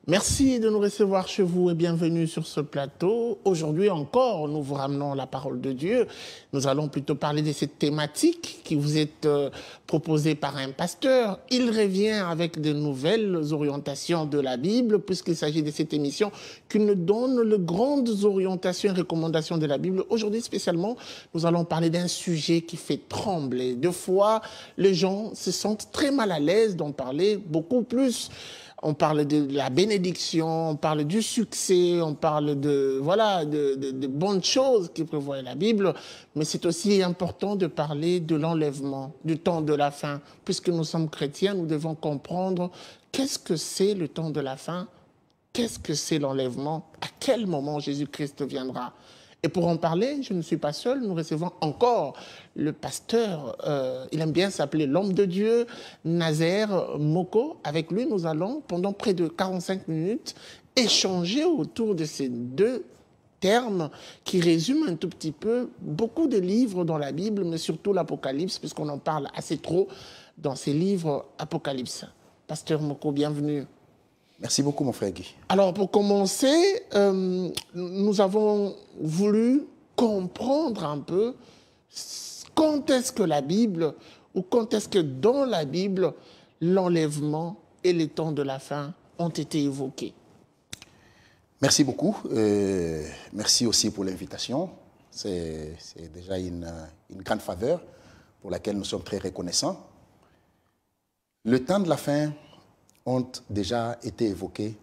Merci de nous recevoir chez vous et bienvenue sur ce plateau. Aujourd'hui encore, nous vous ramenons la parole de Dieu. Nous allons plutôt parler de cette thématique qui vous est proposée par un pasteur. Il revient avec de nouvelles orientations de la Bible, puisqu'il s'agit de cette émission qui nous donne les grandes orientations et recommandations de la Bible. Aujourd'hui spécialement, nous allons parler d'un sujet qui fait trembler. Des fois, les gens se sentent très mal à l'aise d'en parler, beaucoup plus. On parle de la bénédiction, on parle du succès, on parle de bonnes choses qui prévoit la Bible, mais c'est aussi important de parler de l'enlèvement, du temps de la fin. Puisque nous sommes chrétiens, nous devons comprendre qu'est-ce que c'est le temps de la fin, qu'est-ce que c'est l'enlèvement, à quel moment Jésus-Christ viendra. Et pour en parler, je ne suis pas seul, nous recevons encore le pasteur, il aime bien s'appeler l'homme de Dieu, Nazaire Moko. Avec lui, nous allons, pendant près de 45 minutes, échanger autour de ces deux termes qui résument un tout petit peu beaucoup de livres dans la Bible, mais surtout l'Apocalypse, puisqu'on en parle assez trop dans ces livres Apocalypse. Pasteur Moko, bienvenue. Merci beaucoup, mon frère Guy. Alors, pour commencer, nous avons voulu comprendre un peu quand est-ce que la Bible, ou quand est-ce que dans la Bible, l'enlèvement et les temps de la fin ont été évoqués. Merci beaucoup. Merci aussi pour l'invitation. C'est déjà une grande faveur pour laquelle nous sommes très reconnaissants. Le temps de la fin ont déjà été évoqués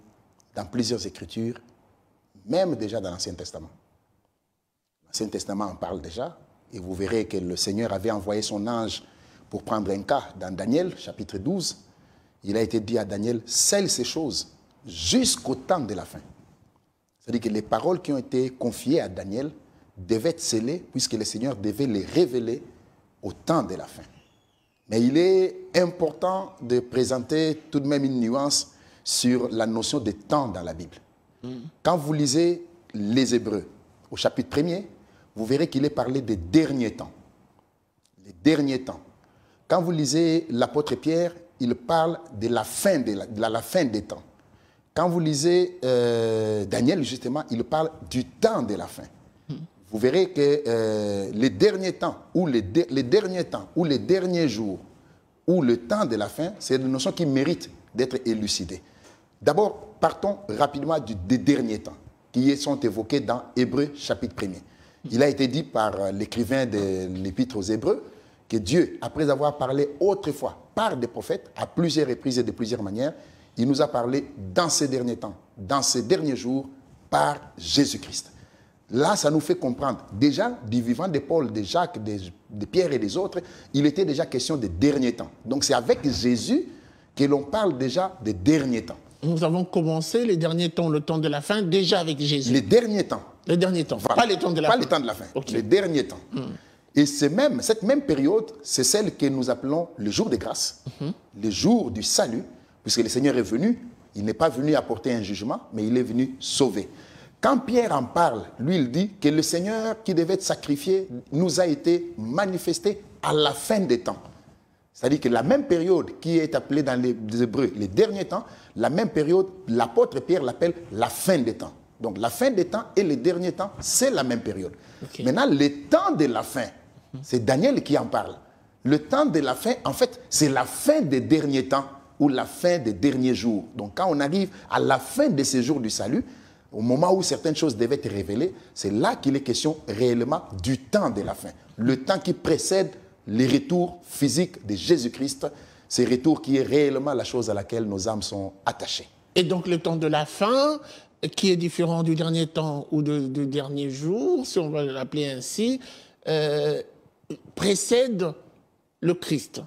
dans plusieurs écritures, même déjà dans l'Ancien Testament. L'Ancien Testament en parle déjà, et vous verrez que le Seigneur avait envoyé son ange pour prendre un cas dans Daniel, chapitre 12. Il a été dit à Daniel, scelle ces choses jusqu'au temps de la fin. C'est-à-dire que les paroles qui ont été confiées à Daniel devaient être scellées, puisque le Seigneur devait les révéler au temps de la fin. Mais il est important de présenter tout de même une nuance sur la notion de temps dans la Bible. Quand vous lisez les Hébreux, au chapitre 1er, vous verrez qu'il est parlé des derniers temps. Les derniers temps. Quand vous lisez l'apôtre Pierre, il parle de la fin, la fin des temps. Quand vous lisez Daniel, justement, il parle du temps de la fin. Vous verrez que les derniers temps, ou les derniers temps, ou les derniers jours, ou le temps de la fin, c'est une notion qui mérite d'être élucidée. D'abord, partons rapidement des derniers temps, qui sont évoqués dans Hébreux chapitre 1er. Il a été dit par l'écrivain de l'Épître aux Hébreux que Dieu, après avoir parlé autrefois par des prophètes, à plusieurs reprises et de plusieurs manières, il nous a parlé dans ces derniers temps, dans ces derniers jours, par Jésus-Christ. Là, ça nous fait comprendre, déjà, du vivant de Paul, de Jacques, de Pierre et des autres, il était déjà question des derniers temps. Donc c'est avec Jésus que l'on parle déjà des derniers temps. Nous avons commencé les derniers temps, le temps de la fin, déjà avec Jésus. Les derniers temps. Les derniers temps, voilà. Pas les temps de la fin. Pas les temps de la fin, Okay. Les derniers temps. Et cette même période, c'est celle que nous appelons le jour de grâce, le jour du salut, puisque le Seigneur est venu, il n'est pas venu apporter un jugement, mais il est venu sauver. Quand Pierre en parle, lui, il dit que le Seigneur qui devait être sacrifié nous a été manifesté à la fin des temps. C'est-à-dire que la même période qui est appelée dans les Hébreux, les derniers temps, la même période, l'apôtre Pierre l'appelle la fin des temps. Donc la fin des temps et les derniers temps, c'est la même période. Okay. Maintenant, le temps de la fin, c'est Daniel qui en parle. Le temps de la fin, en fait, c'est la fin des derniers temps ou la fin des derniers jours. Donc quand on arrive à la fin de ces jours du salut, au moment où certaines choses devaient être révélées, c'est là qu'il est question réellement du temps de la fin. Le temps qui précède les retours physiques de Jésus-Christ, ce retour qui est réellement la chose à laquelle nos âmes sont attachées. Et donc le temps de la fin, qui est différent du dernier temps ou du dernier jour, si on va l'appeler ainsi, précède le Christ.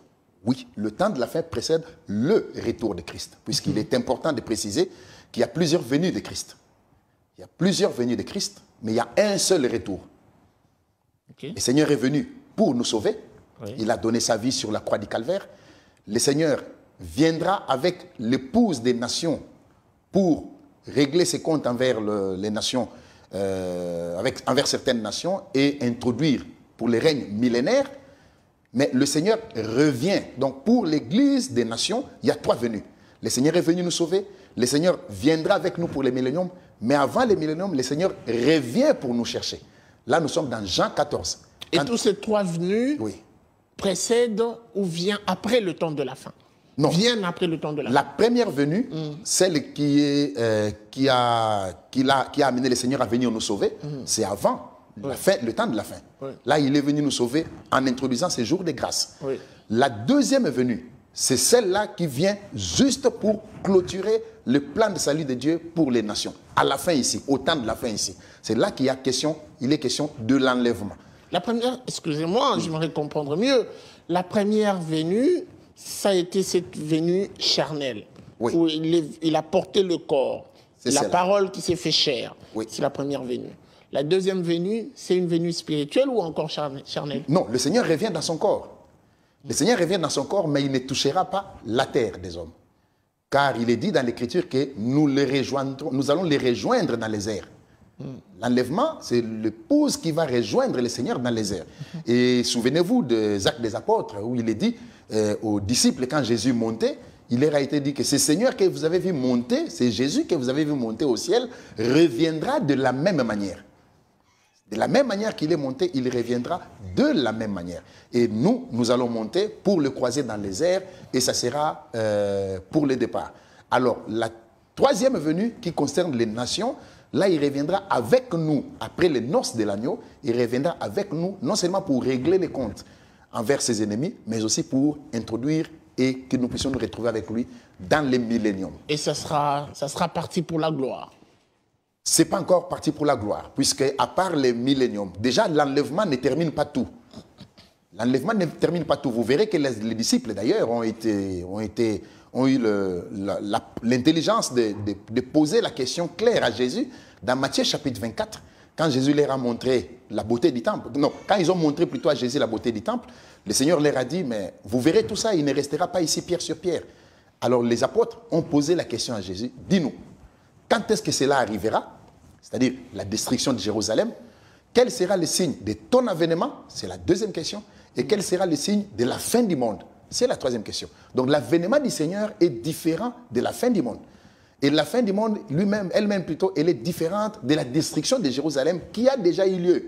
Oui, le temps de la fin précède le retour de Christ, puisqu'il est important de préciser qu'il y a plusieurs venues de Christ. Il y a plusieurs venues de Christ, mais il y a un seul retour. Okay. Le Seigneur est venu pour nous sauver. Oui. Il a donné sa vie sur la croix du Calvaire. Le Seigneur viendra avec l'épouse des nations pour régler ses comptes envers les nations, envers certaines nations et introduire pour les règnes millénaires. Mais le Seigneur revient. Donc pour l'Église des nations, il y a trois venues. Le Seigneur est venu nous sauver. le Seigneur viendra avec nous pour les milléniums, mais avant les milléniums, le Seigneur revient pour nous chercher. Là, nous sommes dans Jean 14. Et tous ces trois venues Oui. précèdent ou viennent après le temps de la fin? Non. Viennent après le temps de la La fin. première venue, celle qui a amené le Seigneur à venir nous sauver, c'est avant la fin, le temps de la fin. Oui. Là, il est venu nous sauver en introduisant ces jours de grâce. Oui. La deuxième venue, c'est celle-là qui vient juste pour clôturer le plan de salut de Dieu pour les nations. À la fin ici, au temps de la fin ici. C'est là qu'il est question de l'enlèvement. La première, excusez-moi, j'aimerais comprendre mieux. La première venue, ça a été cette venue charnelle, Oui. où il a porté le corps, C'est la celle-là. parole qui s'est fait chair. Oui. C'est la première venue. La deuxième venue, c'est une venue spirituelle ou encore charnelle? Non, le Seigneur revient dans son corps. Le Seigneur revient dans son corps, mais il ne touchera pas la terre des hommes. Car il est dit dans l'Écriture que nous allons les rejoindre dans les airs. L'enlèvement, c'est l'épouse qui va rejoindre le Seigneur dans les airs. Et souvenez-vous des Actes des Apôtres, où il est dit aux disciples, quand Jésus montait, il leur a été dit que ce Seigneur que vous avez vu monter, c'est Jésus que vous avez vu monter au ciel, reviendra de la même manière. De la même manière qu'il est monté, il reviendra de la même manière. Et nous allons monter pour le croiser dans les airs, et ça sera pour le départ. Alors, la troisième venue qui concerne les nations, là, il reviendra avec nous, après les noces de l'agneau, il reviendra avec nous, non seulement pour régler les comptes envers ses ennemis, mais aussi pour introduire et que nous puissions nous retrouver avec lui dans les milléniums. Et ça sera parti pour la gloire. Ce n'est pas encore parti pour la gloire, puisque à part les milléniums, déjà l'enlèvement ne termine pas tout. L'enlèvement ne termine pas tout. Vous verrez que les disciples, d'ailleurs, ont eu l'intelligence de poser la question claire à Jésus dans Matthieu chapitre 24, quand Jésus leur a montré la beauté du temple. Non, quand ils ont montré plutôt à Jésus la beauté du temple, le Seigneur leur a dit, mais vous verrez tout ça, il ne restera pas ici pierre sur pierre. Alors les apôtres ont posé la question à Jésus, dis-nous, quand est-ce que cela arrivera? C'est-à-dire la destruction de Jérusalem. Quel sera le signe de ton avènement? C'est la deuxième question. Et quel sera le signe de la fin du monde? C'est la troisième question. Donc l'avènement du Seigneur est différent de la fin du monde. Et la fin du monde, elle-même plutôt, elle est différente de la destruction de Jérusalem qui a déjà eu lieu.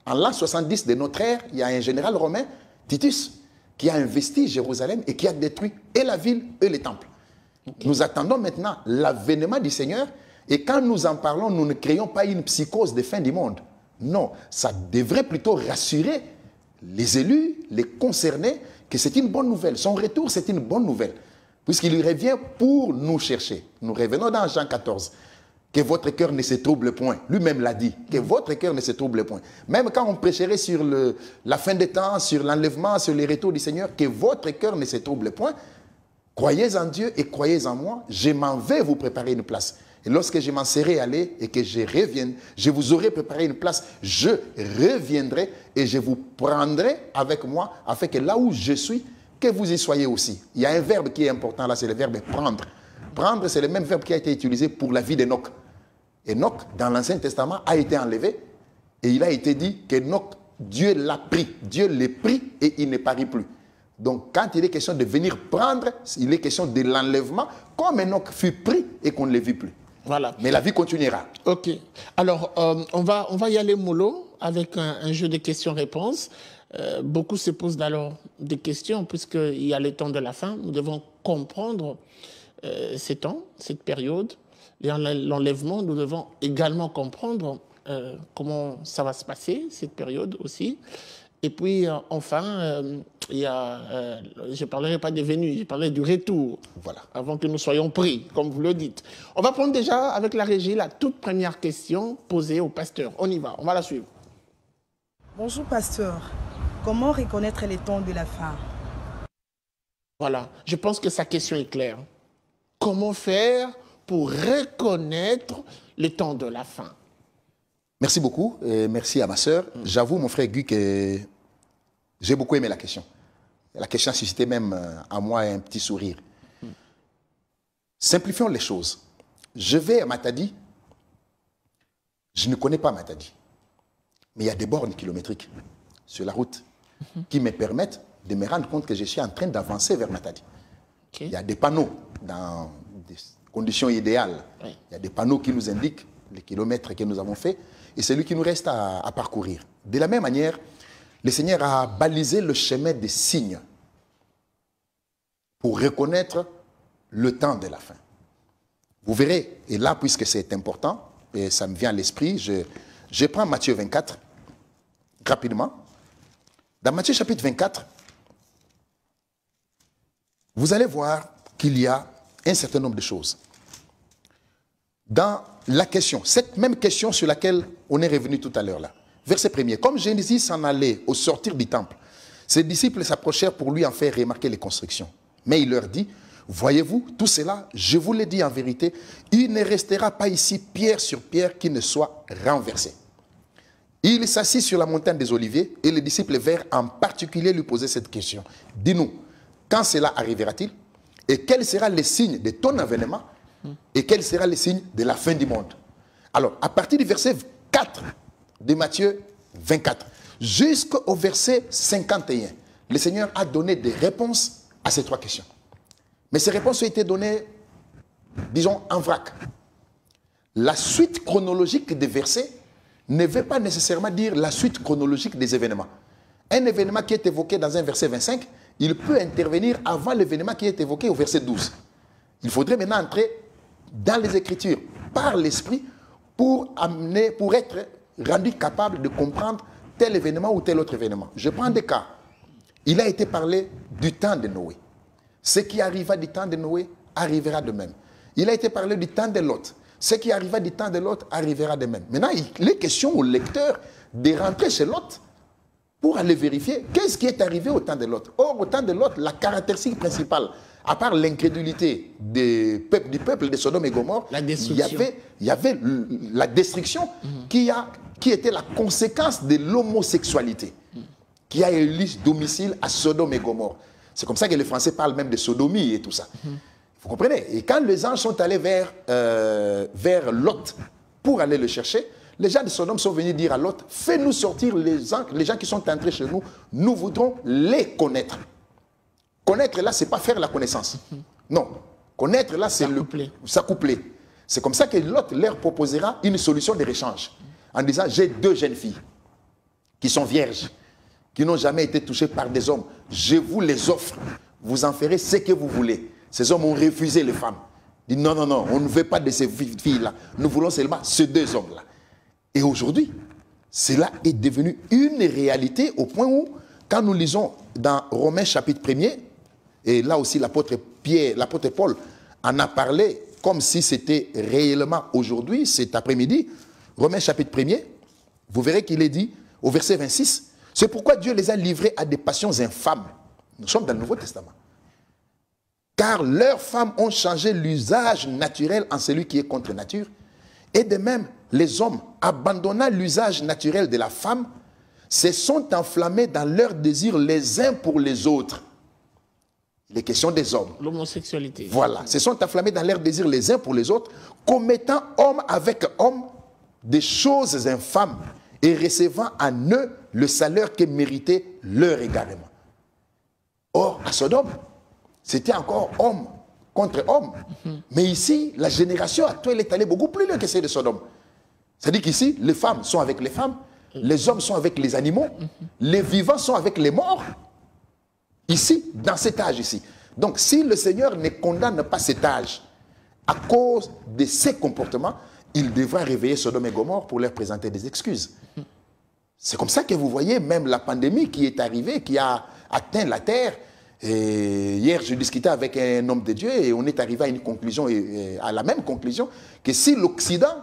En l'an 70 de notre ère, il y a un général romain, Titus, qui a investi Jérusalem et qui a détruit et la ville et les temples. Okay. Nous attendons maintenant l'avènement du Seigneur. Et quand nous en parlons, nous ne créons pas une psychose de fin du monde. Non, ça devrait plutôt rassurer les élus, les concernés, que c'est une bonne nouvelle. Son retour, c'est une bonne nouvelle, puisqu'il revient pour nous chercher. Nous revenons dans Jean 14. Que votre cœur ne se trouble point. Lui-même l'a dit, que votre cœur ne se trouble point. Même quand on prêcherait sur la fin des temps, sur l'enlèvement, sur les retours du Seigneur, que votre cœur ne se trouble point. Croyez en Dieu et croyez en moi. Je m'en vais vous préparer une place. Et lorsque je m'en serai allé et que je revienne, je vous aurai préparé une place, je reviendrai et je vous prendrai avec moi, afin que là où je suis, que vous y soyez aussi. Il y a un verbe qui est important là, c'est le verbe prendre. Prendre, c'est le même verbe qui a été utilisé pour la vie d'Enoch. Enoch, dans l'Ancien Testament, a été enlevé et il a été dit qu'Enoch, Dieu l'a pris. Dieu l'a pris et il ne parie plus. Donc, quand il est question de venir prendre, il est question de l'enlèvement, comme Enoch fut pris et qu'on ne le vit plus. Voilà. Mais la vie continuera. Ok. Alors, on va y aller mollo avec un jeu de questions-réponses. Beaucoup se posent alors des questions, puisqu'il y a le temps de la fin. Nous devons comprendre ces temps, cette période. Et l'enlèvement, nous devons également comprendre comment ça va se passer, cette période aussi. Et puis, enfin, il y a, je ne parlerai pas des venues, je parlerai du retour, voilà, avant que nous soyons pris, comme vous le dites. On va prendre déjà, avec la régie, la toute première question posée au pasteur. On y va, on va la suivre. Bonjour, pasteur. Comment reconnaître les temps de la fin? Voilà, je pense que sa question est claire. Comment faire pour reconnaître les temps de la fin? Merci beaucoup, et merci à ma sœur. J'avoue, mon frère Guy, que j'ai beaucoup aimé la question. La question a suscité même à moi un petit sourire. Simplifions les choses. Je vais à Matadi. Je ne connais pas Matadi. Mais il y a des bornes kilométriques sur la route qui me permettent de me rendre compte que je suis en train d'avancer vers Matadi. Okay. Il y a des panneaux conditions idéales. Oui. Il y a des panneaux qui nous indiquent les kilomètres que nous avons faits et celui qui nous reste à parcourir. De la même manière, le Seigneur a balisé le chemin des signes pour reconnaître le temps de la fin. Vous verrez, et là, puisque c'est important, et ça me vient à l'esprit, je prends Matthieu 24, rapidement. Dans Matthieu chapitre 24, vous allez voir qu'il y a un certain nombre de choses. Dans la question, cette même question sur laquelle on est revenu tout à l'heure là. Verset 1er. Comme Jésus s'en allait au sortir du temple, ses disciples s'approchèrent pour lui en faire remarquer les constructions. Mais il leur dit, voyez-vous, tout cela, je vous l'ai dit en vérité, il ne restera pas ici pierre sur pierre qui ne soit renversée. Il s'assit sur la montagne des Oliviers et les disciples vinrent en particulier lui poser cette question. Dis-nous, quand cela arrivera-t-il? Et quel sera le signe de ton avènement? Et quel sera le signe de la fin du monde? Alors, à partir du verset 4 de Matthieu 24 jusqu'au verset 51, le Seigneur a donné des réponses à ces trois questions. Mais ces réponses ont été données, disons, en vrac. La suite chronologique des versets ne veut pas nécessairement dire la suite chronologique des événements. Un événement qui est évoqué dans un verset 25, il peut intervenir avant l'événement qui est évoqué au verset 12. Il faudrait maintenant entrer dans les Écritures par l'Esprit pour être rendu capable de comprendre tel événement ou tel autre événement. Je prends des cas. Il a été parlé du temps de Noé. Ce qui arriva du temps de Noé arrivera de même. Il a été parlé du temps de Lot. Ce qui arriva du temps de Lot arrivera de même. Maintenant, il est question au lecteur de rentrer chez Lot pour aller vérifier qu'est-ce qui est arrivé au temps de Lot. Or, au temps de Lot, la caractéristique principale, à part l'incrédulité du peuple de Sodome et Gomorrhe, il y avait la destruction qui était la conséquence de l'homosexualité, qui a élu domicile à Sodome et Gomorrhe. C'est comme ça que les Français parlent même de sodomie et tout ça. Vous comprenez? Et quand les anges sont allés vers Lot pour aller le chercher, les gens de Sodome sont venus dire à Lot, fais-nous sortir les gens qui sont entrés chez nous, nous voudrons les connaître. Connaître là, ce n'est pas faire la connaissance. Non. Connaître là, c'est s'accoupler. C'est comme ça que Lot leur proposera une solution de réchange. En disant, j'ai 2 jeunes filles qui sont vierges, qui n'ont jamais été touchées par des hommes. Je vous les offre. Vous en ferez ce que vous voulez. Ces hommes ont refusé les femmes. Ils disent, non, non, non, on ne veut pas de ces filles-là. Nous voulons seulement ces 2 hommes-là. Et aujourd'hui, cela est devenu une réalité au point où, quand nous lisons dans Romains chapitre 1er, et là aussi l'apôtre Paul en a parlé comme si c'était réellement aujourd'hui, cet après-midi, Romains chapitre 1er, vous verrez qu'il est dit au verset 26, c'est pourquoi Dieu les a livrés à des passions infâmes. Nous sommes dans le Nouveau Testament. Car leurs femmes ont changé l'usage naturel en celui qui est contre nature. Et de même, les hommes, abandonnant l'usage naturel de la femme, se sont enflammés dans leurs désirs les uns pour les autres. Les questions des hommes. L'homosexualité. Voilà. Se sont enflammés dans leurs désirs les uns pour les autres, commettant homme avec homme des choses infâmes et recevant en eux le salaire que méritait leur égarement. Or, à Sodome, c'était encore homme contre homme. Mais ici, la génération actuelle est allée beaucoup plus loin que celle de Sodome. C'est-à-dire qu'ici, les femmes sont avec les femmes, les hommes sont avec les animaux, les vivants sont avec les morts. Ici, dans cet âge ici. Donc, si le Seigneur ne condamne pas cet âge à cause de ses comportements, il devra réveiller Sodome et Gomorrhe pour leur présenter des excuses. C'est comme ça que vous voyez même la pandémie qui est arrivée, qui a atteint la terre. Et hier, je discutais avec un homme de Dieu et on est arrivé à une conclusion, à la même conclusion, que si l'Occident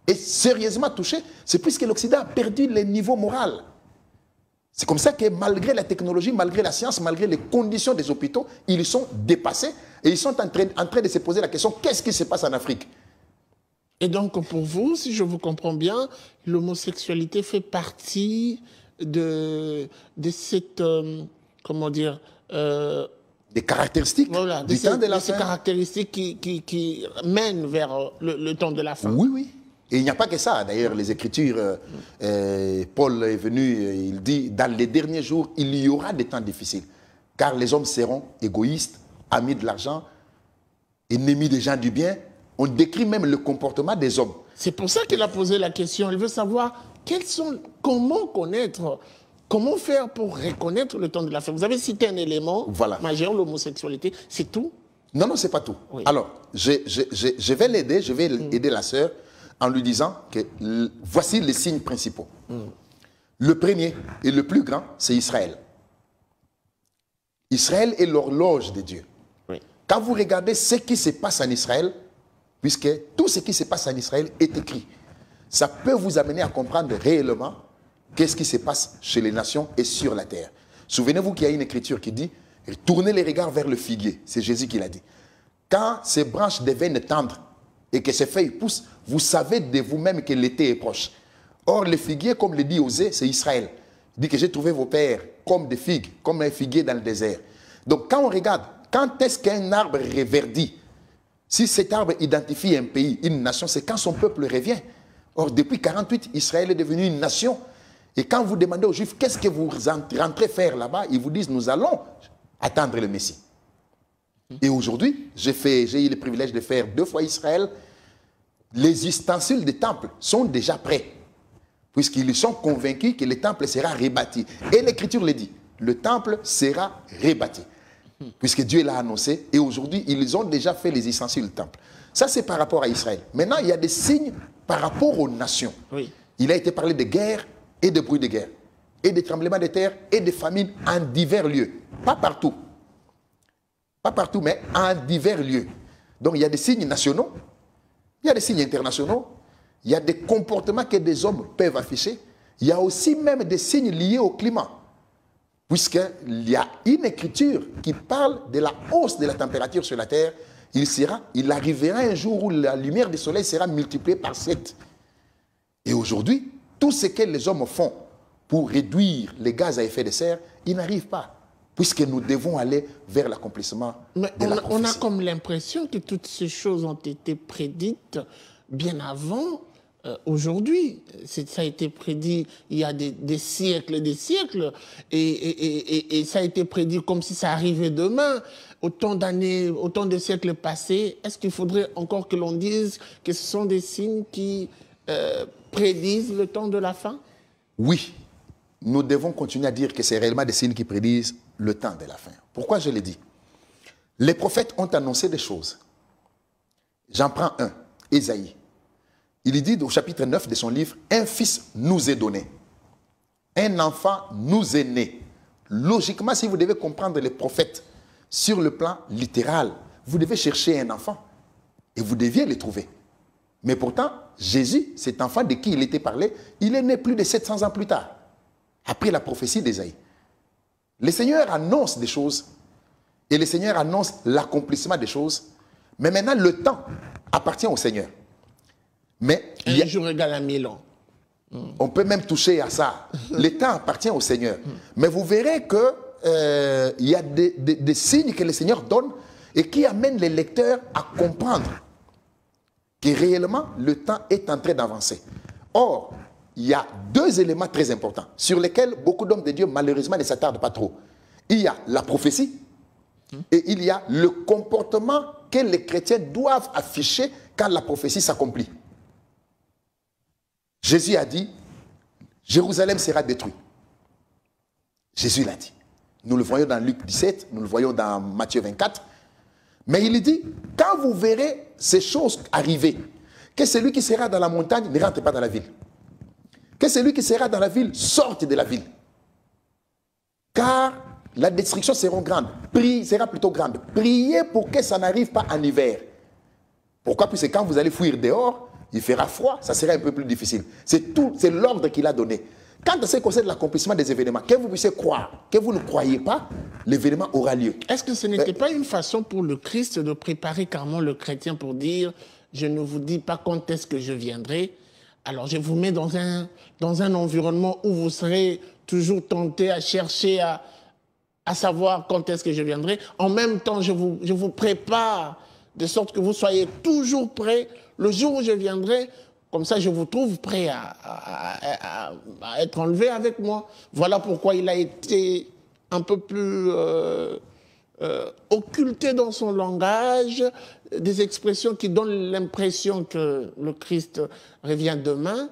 est sérieusement touché, c'est puisque l'Occident a perdu le niveau moral. C'est comme ça que malgré la technologie, malgré la science, malgré les conditions des hôpitaux, ils sont dépassés et ils sont en train de se poser la question, qu'est-ce qui se passe en Afrique? Et donc, pour vous, si je vous comprends bien, l'homosexualité fait partie de cette, comment dire... des caractéristiques voilà, du temps de la fin. Ces caractéristiques qui mènent vers le temps de la fin. Oui, oui. Et il n'y a pas que ça. D'ailleurs, les Écritures, Paul est venu, il dit, dans les derniers jours, il y aura des temps difficiles. Car les hommes seront égoïstes, amis de l'argent, ennemis des gens du bien, On décrit même le comportement des hommes. C'est pour ça qu'elle a posé la question. Elle veut savoir comment connaître, comment faire pour reconnaître le temps de la fin. Vous avez cité un élément majeur, l'homosexualité. C'est tout? Non, non, c'est pas tout. Oui. Alors, je vais l'aider, je vais aider la sœur en lui disant que voici les signes principaux. Le premier et le plus grand, c'est Israël. Israël est l'horloge de Dieu. Oui. Quand vous regardez ce qui se passe en Israël, puisque tout ce qui se passe en Israël est écrit, ça peut vous amener à comprendre réellement qu'est-ce qui se passe chez les nations et sur la terre. Souvenez-vous qu'il y a une écriture qui dit « Tournez les regards vers le figuier ». C'est Jésus qui l'a dit. Quand ces branches deviennent tendres et que ces feuilles poussent, vous savez de vous-même que l'été est proche. Or, le figuier, comme le dit Osée, c'est Israël. Il dit que j'ai trouvé vos pères comme des figues, comme un figuier dans le désert. Donc, quand on regarde, quand est-ce qu'un arbre reverdit? Si cet arbre identifie un pays, une nation, c'est quand son peuple revient. Or, depuis 1948, Israël est devenu une nation. Et quand vous demandez aux Juifs, qu'est-ce que vous rentrez faire là-bas, ils vous disent, nous allons attendre le Messie. Et aujourd'hui, j'ai eu le privilège de faire 2 fois Israël. Les ustensiles des temples sont déjà prêts, puisqu'ils sont convaincus que le temple sera rebâti. Et l'Écriture le dit, le temple sera rebâti, puisque Dieu l'a annoncé. Et aujourd'hui, ils ont déjà fait les ustensiles du temple. Ça, c'est par rapport à Israël. Maintenant, il y a des signes par rapport aux nations. Oui. Il a été parlé de guerre et de bruit de guerre, et de tremblements de terre et de famines en divers lieux. Pas partout. Pas partout, mais en divers lieux. Donc, il y a des signes nationaux, il y a des signes internationaux, il y a des comportements que des hommes peuvent afficher. Il y a aussi même des signes liés au climat, puisqu'il y a une écriture qui parle de la hausse de la température sur la terre. Il arrivera un jour où la lumière du soleil sera multipliée par 7. Et aujourd'hui, tout ce que les hommes font pour réduire les gaz à effet de serre, ils n'arrivent pas, puisque nous devons aller vers l'accomplissement de la prophétie. On a comme l'impression que toutes ces choses ont été prédites bien avant aujourd'hui. Ça a été prédit il y a des siècles et des siècles, et ça a été prédit comme si ça arrivait demain. Autant d'années, autant de siècles passés, est-ce qu'il faudrait encore que l'on dise que ce sont des signes qui prédisent le temps de la fin? Oui, nous devons continuer à dire que c'est réellement des signes qui prédisent le temps de la fin. Pourquoi je le dis? Les prophètes ont annoncé des choses. J'en prends un, Ésaïe. Il dit au chapitre 9 de son livre, « Un fils nous est donné, un enfant nous est né ». Logiquement, si vous devez comprendre les prophètes sur le plan littéral, vous devez chercher un enfant et vous deviez le trouver. Mais pourtant, Jésus, cet enfant de qui il était parlé, il est né plus de 700 ans plus tard, après la prophétie d'Ésaïe. Le Seigneur annonce des choses et le Seigneur annonce l'accomplissement des choses, mais maintenant le temps appartient au Seigneur. Mais un jour égale à 1000 ans. On peut même toucher à ça. Le temps appartient au Seigneur. Mais vous verrez que y a des signes que le Seigneur donne et qui amènent les lecteurs à comprendre que réellement le temps est en train d'avancer. Or, il y a 2 éléments très importants sur lesquels beaucoup d'hommes de Dieu malheureusement ne s'attardent pas trop. Il y a la prophétie et il y a le comportement que les chrétiens doivent afficher quand la prophétie s'accomplit. Jésus a dit, Jérusalem sera détruite. Jésus l'a dit. Nous le voyons dans Luc 17, nous le voyons dans Matthieu 24. Mais il dit, quand vous verrez ces choses arriver, que celui qui sera dans la montagne ne rentre pas dans la ville. Que celui qui sera dans la ville sorte de la ville. Car la destruction sera plutôt grande. Priez pour que ça n'arrive pas en hiver. Pourquoi? Puisque quand vous allez fuir dehors, il fera froid, ça sera un peu plus difficile. C'est l'ordre qu'il a donné. Quant à ce qui concerne l'accomplissement des événements, que vous puissiez croire, que vous ne croyez pas, l'événement aura lieu. Est-ce que ce n'était pas une façon pour le Christ de préparer carrément le chrétien pour dire « Je ne vous dis pas quand est-ce que je viendrai, alors je vous mets dans un environnement où vous serez toujours tenté à chercher à savoir quand est-ce que je viendrai. En même temps, je vous prépare de sorte que vous soyez toujours prêts le jour où je viendrai. Comme ça, je vous trouve prêt à être enlevé avec moi. » Voilà pourquoi il a été un peu plus occulter dans son langage des expressions qui donnent l'impression que le Christ revient demain,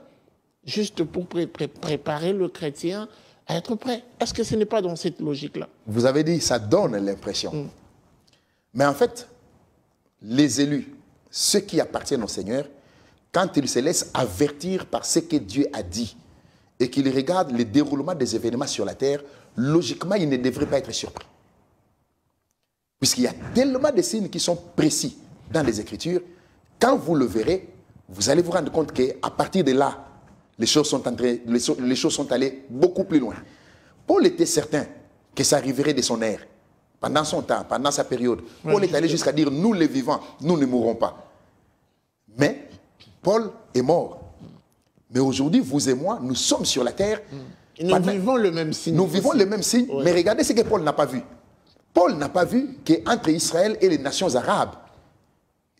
juste pour préparer le chrétien à être prêt. Est-ce que ce n'est pas dans cette logique-là? Vous avez dit, ça donne l'impression. Mais en fait, les élus, ceux qui appartiennent au Seigneur, quand ils se laissent avertir par ce que Dieu a dit et qu'ils regardent le déroulement des événements sur la terre, logiquement, ils ne devraient pas être surpris. Puisqu'il y a tellement de signes qui sont précis dans les Écritures, quand vous le verrez, vous allez vous rendre compte qu'à partir de là, les choses sont allées beaucoup plus loin. Paul était certain que ça arriverait de son ère, pendant son temps, pendant sa période. Paul est allé jusqu'à dire, nous les vivants, nous ne mourrons pas. Mais Paul est mort. Mais aujourd'hui, vous et moi, nous sommes sur la terre. Et nous vivons le même signe. Nous vivons le même signe, mais regardez ce que Paul n'a pas vu. Paul n'a pas vu qu'entre Israël et les nations arabes,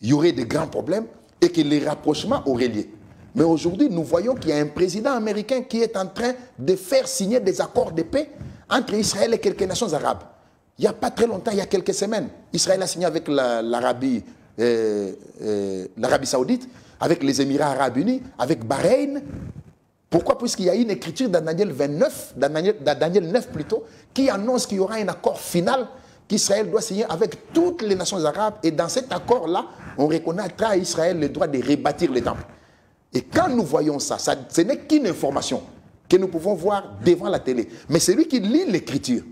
il y aurait de grands problèmes et que les rapprochements auraient lieu. Mais aujourd'hui, nous voyons qu'il y a un président américain qui est en train de faire signer des accords de paix entre Israël et quelques nations arabes. Il n'y a pas très longtemps, il y a quelques semaines, Israël a signé avec l'Arabie Saoudite, avec les Émirats Arabes Unis, avec Bahreïn. Pourquoi? Puisqu'il y a une écriture dans Daniel 29, dans Daniel 9 plutôt, qui annonce qu'il y aura un accord final qu'Israël doit signer avec toutes les nations arabes. Et dans cet accord-là, on reconnaîtra à Israël le droit de rebâtir les temples. Et quand nous voyons ça, ce n'est qu'une information que nous pouvons voir devant la télé. Mais celui qui lit l'écriture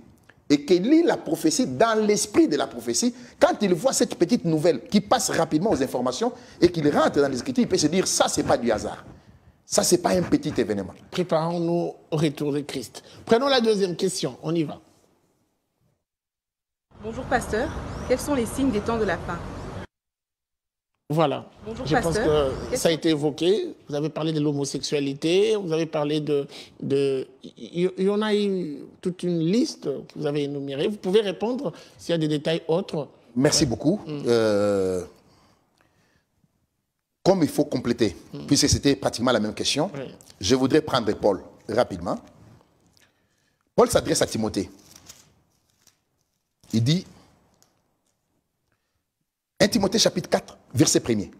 et qui lit la prophétie dans l'esprit de la prophétie, quand il voit cette petite nouvelle qui passe rapidement aux informations et qu'il rentre dans les écritures, il peut se dire, ça, ce n'est pas du hasard. Ça, ce n'est pas un petit événement. Préparons-nous au retour de Christ. Prenons la deuxième question. On y va. Bonjour pasteur, quels sont les signes des temps de la fin? Voilà. Bonjour, je pasteur. pense que ça a été évoqué. Vous avez parlé de l'homosexualité, vous avez parlé il y en a eu toute une liste que vous avez énumérée. Vous pouvez répondre s'il y a des détails autres. Merci beaucoup. Comme il faut compléter, puisque c'était pratiquement la même question, je voudrais prendre Paul rapidement. Paul s'adresse à Timothée. Il dit, 1 Timothée chapitre 4, verset 1er.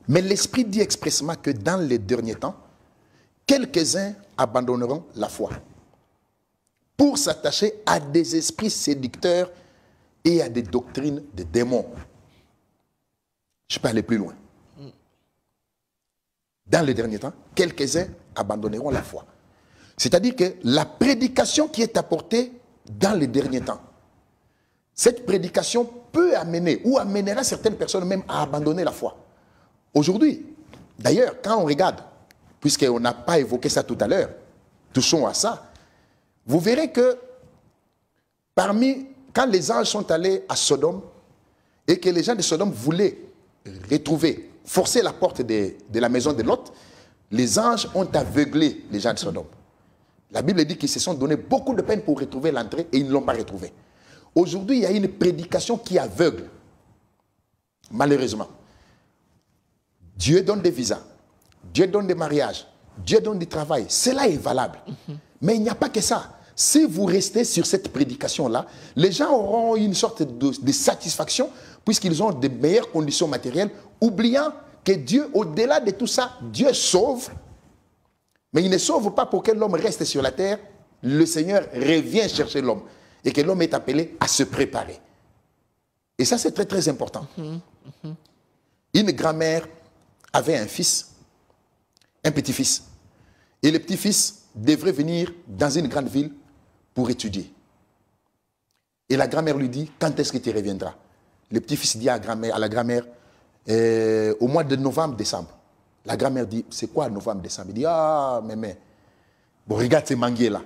Mais l'Esprit dit expressément que dans les derniers temps, quelques-uns abandonneront la foi pour s'attacher à des esprits séducteurs et à des doctrines de démons. Je peux aller plus loin. Dans les derniers temps, quelques-uns abandonneront la foi. C'est-à-dire que la prédication qui est apportée dans les derniers temps, cette prédication peut amener ou amènera certaines personnes même à abandonner la foi. Aujourd'hui, d'ailleurs, quand on regarde, puisqu'on n'a pas évoqué ça tout à l'heure, touchons à ça, vous verrez que quand les anges sont allés à Sodome et que les gens de Sodome voulaient forcer la porte de la maison de Lot, les anges ont aveuglé les gens de Sodome. La Bible dit qu'ils se sont donné beaucoup de peine pour retrouver l'entrée et ils ne l'ont pas retrouvée. Aujourd'hui, il y a une prédication qui aveugle, malheureusement. Dieu donne des visas, Dieu donne des mariages, Dieu donne du travail. Cela est valable. Mais il n'y a pas que ça. Si vous restez sur cette prédication-là, les gens auront une sorte de satisfaction puisqu'ils ont de meilleures conditions matérielles, oubliant que Dieu, au-delà de tout ça, Dieu sauve. Mais il ne sauve pas pour que l'homme reste sur la terre. Le Seigneur revient chercher l'homme. Et que l'homme est appelé à se préparer. Et ça, c'est très, très important. Une grand-mère avait un fils, un petit-fils. Et le petit-fils devrait venir dans une grande ville pour étudier. Et la grand-mère lui dit, quand est-ce que tu reviendras? Le petit-fils dit à la grand-mère, au mois de novembre, décembre. La grand-mère dit, c'est quoi novembre, décembre? Il dit, ah, mais, bon, regarde ces manguiers là.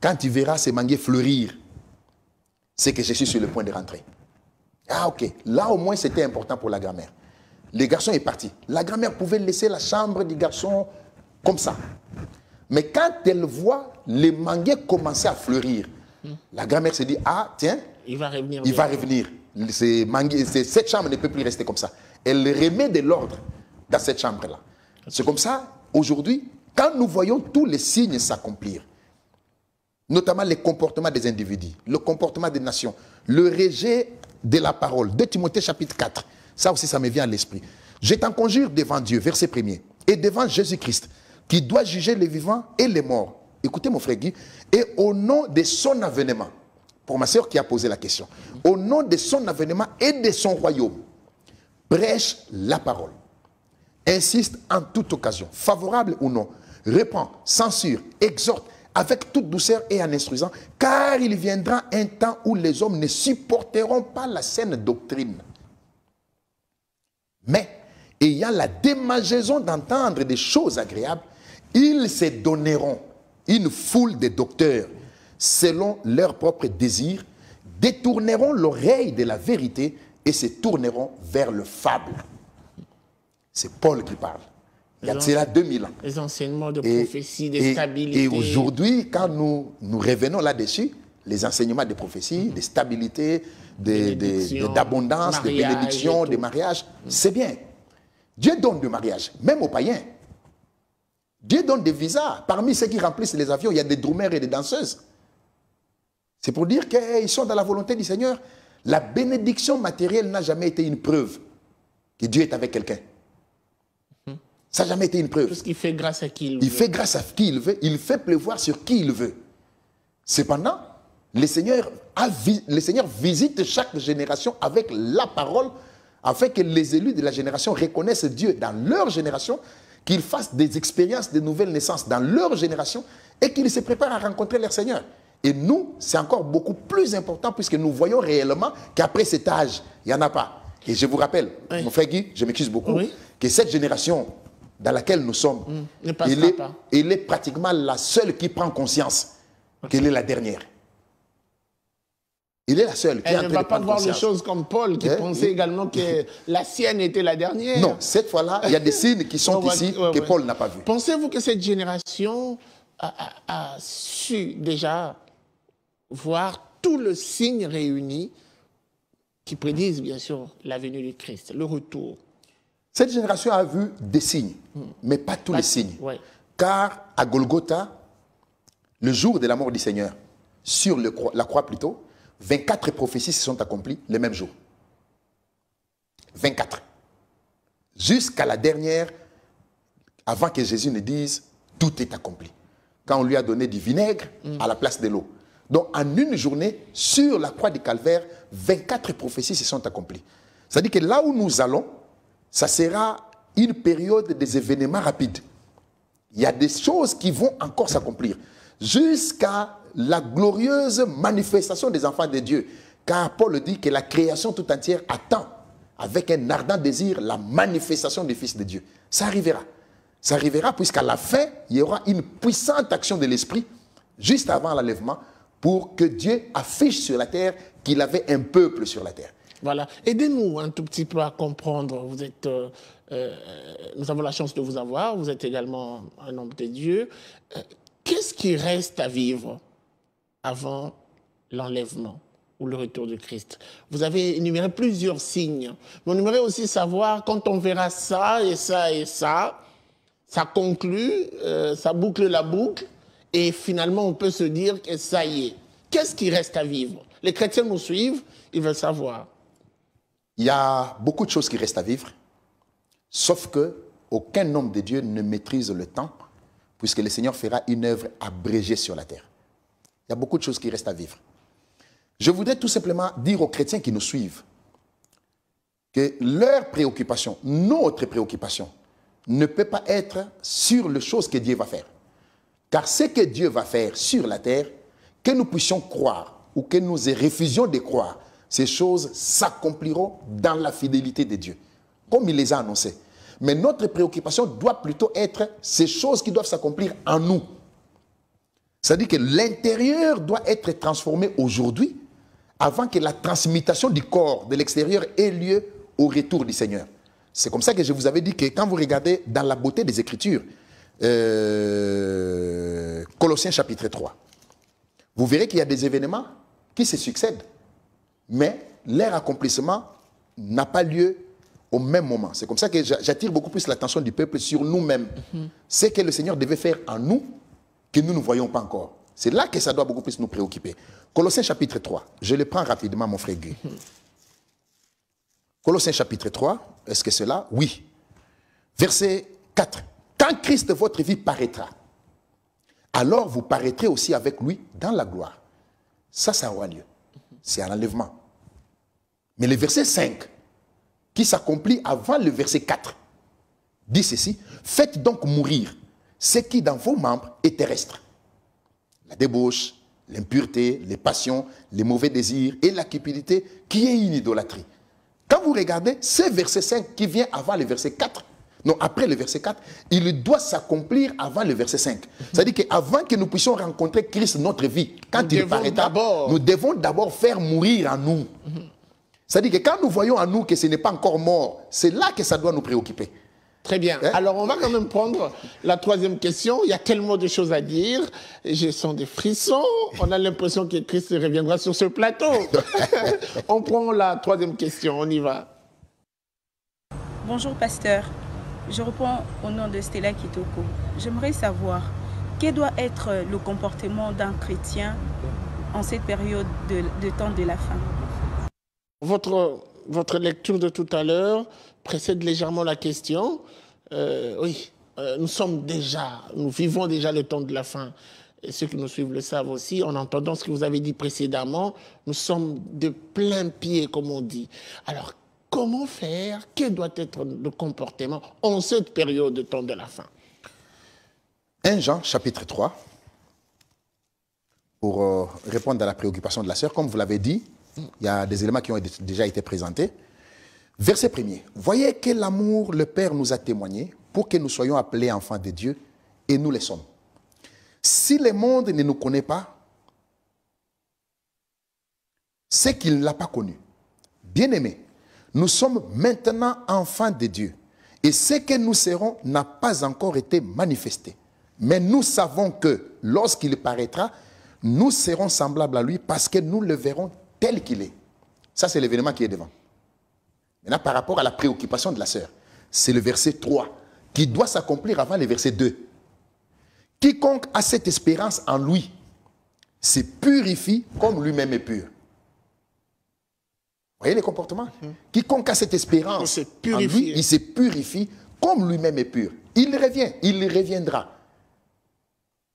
Quand tu verras ces manguiers fleurir, c'est que je suis sur le point de rentrer. Ah, ok. Là, au moins, c'était important pour la grand-mère. Le garçon est parti. La grand-mère pouvait laisser la chambre du garçon comme ça. Mais quand elle voit les manguiers commencer à fleurir, la grand-mère se dit, ah, tiens, il va revenir. Il va revenir. Cette chambre ne peut plus rester comme ça. Elle remet de l'ordre dans cette chambre-là. C'est comme ça, aujourd'hui, quand nous voyons tous les signes s'accomplir, notamment les comportements des individus, le comportement des nations, le rejet de la parole. 2 Timothée chapitre 4. Ça aussi, ça me vient à l'esprit. Je t'en conjure devant Dieu, verset 1er, et devant Jésus-Christ, qui doit juger les vivants et les morts. Écoutez mon frère Guy, et au nom de son avènement, pour ma soeur qui a posé la question, au nom de son avènement et de son royaume, prêche la parole. Insiste en toute occasion, favorable ou non, reprend, censure, exhorte, avec toute douceur et en instruisant, car il viendra un temps où les hommes ne supporteront pas la saine doctrine. Mais, ayant la démangeaison d'entendre des choses agréables, ils se donneront une foule de docteurs, selon leurs propres désirs, détourneront l'oreille de la vérité et se tourneront vers le fable. C'est Paul qui parle. Il y a cela 2000 ans. Les enseignements de prophétie, de stabilité. Et aujourd'hui, quand nous revenons là-dessus, les enseignements de prophétie, de stabilité, d'abondance, de bénédiction, de mariage, c'est bien. Dieu donne du mariage, même aux païens. Dieu donne des visas. Parmi ceux qui remplissent les avions, il y a des drummers et des danseuses. C'est pour dire qu'ils sont dans la volonté du Seigneur. La bénédiction matérielle n'a jamais été une preuve que Dieu est avec quelqu'un. Ça n'a jamais été une preuve. Parce qu'il fait grâce à qui il veut. Il fait grâce à qui il veut. Il fait pleuvoir sur qui il veut. Cependant, le Seigneur visite chaque génération avec la parole afin que les élus de la génération reconnaissent Dieu dans leur génération, qu'ils fassent des expériences de nouvelles naissances dans leur génération et qu'ils se préparent à rencontrer leur Seigneur. Et nous, c'est encore beaucoup plus important puisque nous voyons réellement qu'après cet âge, il n'y en a pas. Et je vous rappelle, mon frère Guy, je m'excuse beaucoup, que cette génération dans laquelle nous sommes, elle est pratiquement la seule qui prend conscience qu'elle est la dernière. Il est la seule qui est en train de prendre conscience. Elle ne va pas voir les choses comme Paul, qui pensait également que la sienne était la dernière. Non, cette fois-là, il y a des signes qui sont ici que Paul n'a pas vus. Pensez-vous que cette génération a su déjà voir tout le signe réuni qui prédisent bien sûr la venue du Christ, le retour? Cette génération a vu des signes, mais pas tous les signes. Car à Golgotha, le jour de la mort du Seigneur, sur la croix plutôt, 24 prophéties se sont accomplies le même jour. 24. Jusqu'à la dernière, avant que Jésus ne dise « tout est accompli ». Quand on lui a donné du vinaigre à la place de l'eau. Donc en une journée, sur la croix du Calvaire, 24 prophéties se sont accomplies. C'est-à-dire que là où nous allons, ça sera une période des événements rapides. Il y a des choses qui vont encore s'accomplir jusqu'à la glorieuse manifestation des enfants de Dieu. Car Paul dit que la création tout entière attend avec un ardent désir la manifestation du Fils de Dieu. Ça arrivera. Ça arrivera puisqu'à la fin, il y aura une puissante action de l'Esprit juste avant l'enlèvement pour que Dieu affiche sur la terre qu'il avait un peuple sur la terre. Voilà. Aidez-nous un tout petit peu à comprendre. Vous êtes, nous avons la chance de vous avoir. Vous êtes également un homme de Dieu. Qu'est-ce qui reste à vivre avant l'enlèvement ou le retour du Christ? Vous avez énuméré plusieurs signes. Mais on aimerait aussi savoir, quand on verra ça et ça et ça, ça conclut, ça boucle la boucle, et finalement on peut se dire que ça y est. Qu'est-ce qui reste à vivre? Les chrétiens nous suivent, ils veulent savoir. Il y a beaucoup de choses qui restent à vivre, sauf que aucun homme de Dieu ne maîtrise le temps, puisque le Seigneur fera une œuvre abrégée sur la terre. Il y a beaucoup de choses qui restent à vivre. Je voudrais tout simplement dire aux chrétiens qui nous suivent que leur préoccupation, notre préoccupation, ne peut pas être sur les choses que Dieu va faire. Car ce que Dieu va faire sur la terre, que nous puissions croire ou que nous refusions de croire, ces choses s'accompliront dans la fidélité de Dieu, comme il les a annoncées. Mais notre préoccupation doit plutôt être ces choses qui doivent s'accomplir en nous. C'est-à-dire que l'intérieur doit être transformé aujourd'hui avant que la transmutation du corps de l'extérieur ait lieu au retour du Seigneur. C'est comme ça que je vous avais dit que quand vous regardez dans la beauté des Écritures, Colossiens chapitre 3, vous verrez qu'il y a des événements qui se succèdent. Mais leur accomplissement n'a pas lieu au même moment. C'est comme ça que j'attire beaucoup plus l'attention du peuple sur nous-mêmes. Ce que le Seigneur devait faire en nous, que nous ne voyons pas encore. C'est là que ça doit beaucoup plus nous préoccuper. Colossiens chapitre 3, je le prends rapidement, mon frère Guy. Colossiens chapitre 3, est-ce que c'est là? Oui. Verset 4. Quand Christ, votre vie, paraîtra, alors vous paraîtrez aussi avec lui dans la gloire. Ça aura lieu. C'est un enlèvement. Mais le verset 5, qui s'accomplit avant le verset 4, dit ceci: faites donc mourir ce qui dans vos membres est terrestre. La débauche, l'impureté, les passions, les mauvais désirs et la cupidité qui est une idolâtrie. Quand vous regardez ce verset 5 qui vient avant le verset 4, non, après le verset 4, il doit s'accomplir avant le verset 5. C'est-à-dire qu'avant que nous puissions rencontrer Christ notre vie, quand il paraîtra, nous devons d'abord faire mourir en nous. C'est-à-dire que quand nous voyons en nous que ce n'est pas encore mort, c'est là que ça doit nous préoccuper. Très bien. Hein? Alors, on va quand même prendre la troisième question. Il y a tellement de choses à dire. Je sens des frissons. On a l'impression que Christ reviendra sur ce plateau. On prend la troisième question. On y va. Bonjour, pasteur. Je reprends au nom de Stella Kitoko. J'aimerais savoir quel doit être le comportement d'un chrétien en cette période de temps de la fin. Votre lecture de tout à l'heure précède légèrement la question. Oui, nous vivons déjà le temps de la fin. Et ceux qui nous suivent le savent aussi, en entendant ce que vous avez dit précédemment, nous sommes de plein pied, comme on dit. Alors, comment faire? Quel doit être le comportement en cette période de temps de la fin? 1 Jean, chapitre 3, pour répondre à la préoccupation de la sœur, comme vous l'avez dit, il y a des éléments qui ont déjà été présentés. Verset 1er. Voyez quel amour le Père nous a témoigné pour que nous soyons appelés enfants de Dieu, et nous le sommes. Si le monde ne nous connaît pas, c'est qu'il ne l'a pas connu. Bien-aimés, nous sommes maintenant enfants de Dieu, et ce que nous serons n'a pas encore été manifesté. Mais nous savons que lorsqu'il paraîtra, nous serons semblables à lui parce que nous le verrons tel qu'il est. Ça, c'est l'événement qui est devant. Maintenant, par rapport à la préoccupation de la sœur, c'est le verset 3 qui doit s'accomplir avant le verset 2. Quiconque a cette espérance en lui se purifie comme lui-même est pur. Vous voyez les comportements? Quiconque a cette espérance en lui, il se purifie comme lui-même est pur. Il revient, il reviendra.